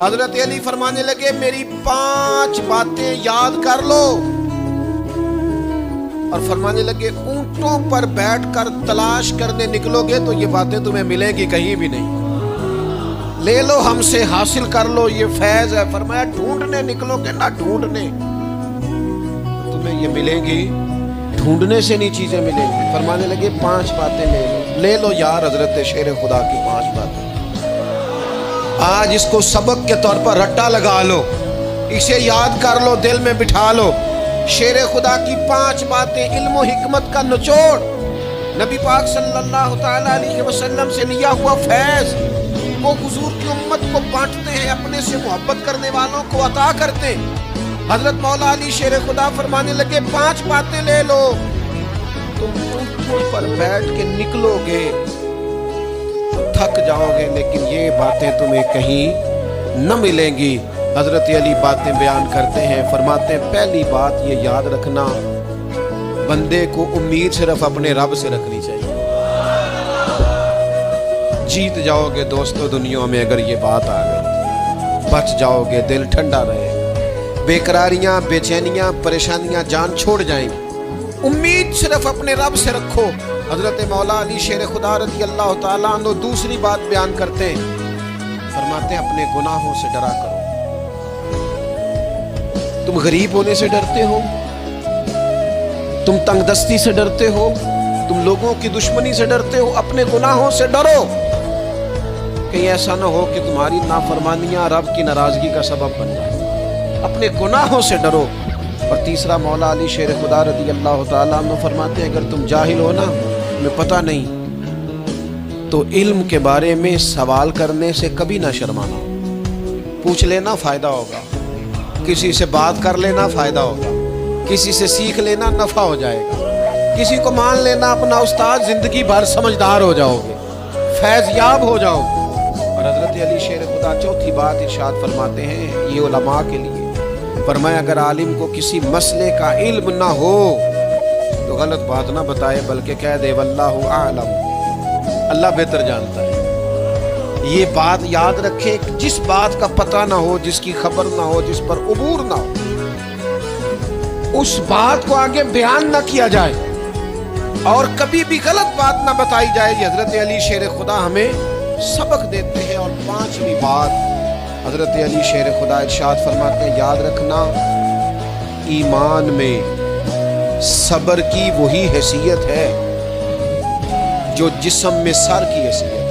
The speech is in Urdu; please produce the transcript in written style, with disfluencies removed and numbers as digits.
حضرت علی فرمانے لگے میری 5 باتیں یاد کر لو، اور فرمانے لگے اونٹوں پر بیٹھ کر تلاش کرنے نکلو گے تو یہ باتیں تمہیں ملیں گی کہیں بھی نہیں، لے لو ہم سے حاصل کر لو، یہ فیض ہے۔ فرمایا ڈھونڈنے نکلو گے نہ ڈھونڈنے تمہیں یہ ملیں گی، ڈھونڈنے سے نہیں چیزیں ملیں گی۔ فرمانے لگے 5 باتیں لے لو یار حضرت شیر خدا کی 5 باتیں، آج اس کو سبق کے طور پر رٹا لگا لو، اسے یاد کر لو، دل میں بٹھا لو۔ شیر خدا کی 5 باتیں علم و حکمت کا نچوڑ، نبی پاک صلی اللہ تعالیٰ علیہ وسلم سے لیا ہوا فیض، وہ حضور کی امت کو بانٹتے ہیں، اپنے سے محبت کرنے والوں کو عطا کرتے ہیں۔ حضرت مولا علی شیر خدا فرمانے لگے 5 باتیں لے لو، تم اونٹوں پر بیٹھ کے نکلو گے تھک جاؤ گے لیکن یہ باتیں تمہیں کہیں نہ ملیں گی۔ حضرت علی باتیں بیان کرتے ہیں، فرماتے ہیں پہلی بات یہ یاد رکھنا، بندے کو امید صرف اپنے رب سے رکھنی چاہیے، جیت جاؤ گے دوستو دنیا میں اگر یہ بات آ گئی، بچ جاؤ گے، دل ٹھنڈا رہے گا، بے قراریاں بے چینیاں پریشانیاں جان چھوڑ جائیں گی، امید صرف اپنے رب سے رکھو۔ حضرت مولا علی شیر خدا رضی اللہ تعالیٰ عنہ دوسری بات بیان کرتے ہیں، فرماتے ہیں اپنے گناہوں سے ڈرا کرو۔ تم غریب ہونے سے ڈرتے ہو، تم تنگ دستی سے ڈرتے ہو، تم لوگوں کی دشمنی سے ڈرتے ہو، اپنے گناہوں سے ڈرو، کہیں ایسا نہ ہو کہ تمہاری نافرمانیاں رب کی ناراضگی کا سبب بن جائے، اپنے گناہوں سے ڈرو۔ اور تیسرا مولا علی شیر خدا رضی اللہ تعالیٰ عنہ فرماتے ہیں اگر تم جاہل ہو نا، تمہیں پتہ نہیں، تو علم کے بارے میں سوال کرنے سے کبھی نہ شرمانا، پوچھ لینا فائدہ ہوگا، کسی سے بات کر لینا فائدہ ہوگا، کسی سے سیکھ لینا نفع ہو جائے گا، کسی کو مان لینا اپنا استاد، زندگی بھر سمجھدار ہو جاؤ گے، فیض یاب ہو جاؤ گے۔ اور حضرت علی شیر خدا چوتھی بات ارشاد فرماتے ہیں یہ علماء کے لیے، فرمایا اگر عالم کو کسی مسئلے کا علم نہ ہو تو غلط بات نہ بتائے بلکہ کہہ دے واللہ اعلم، اللہ بہتر جانتا ہے۔ یہ بات یاد رکھے، جس بات کا پتہ نہ ہو، جس کی خبر نہ ہو، جس پر عبور نہ ہو، اس بات کو آگے بیان نہ کیا جائے اور کبھی بھی غلط بات نہ بتائی جائے۔ یہ حضرت علی شیر خدا ہمیں سبق دیتے ہیں۔ اور 5ویں بات حضرت علی شیر خدا ارشاد فرماتے ہیں یاد رکھنا، ایمان میں صبر کی وہی حیثیت ہے جو جسم میں سر کی حیثیت ہے۔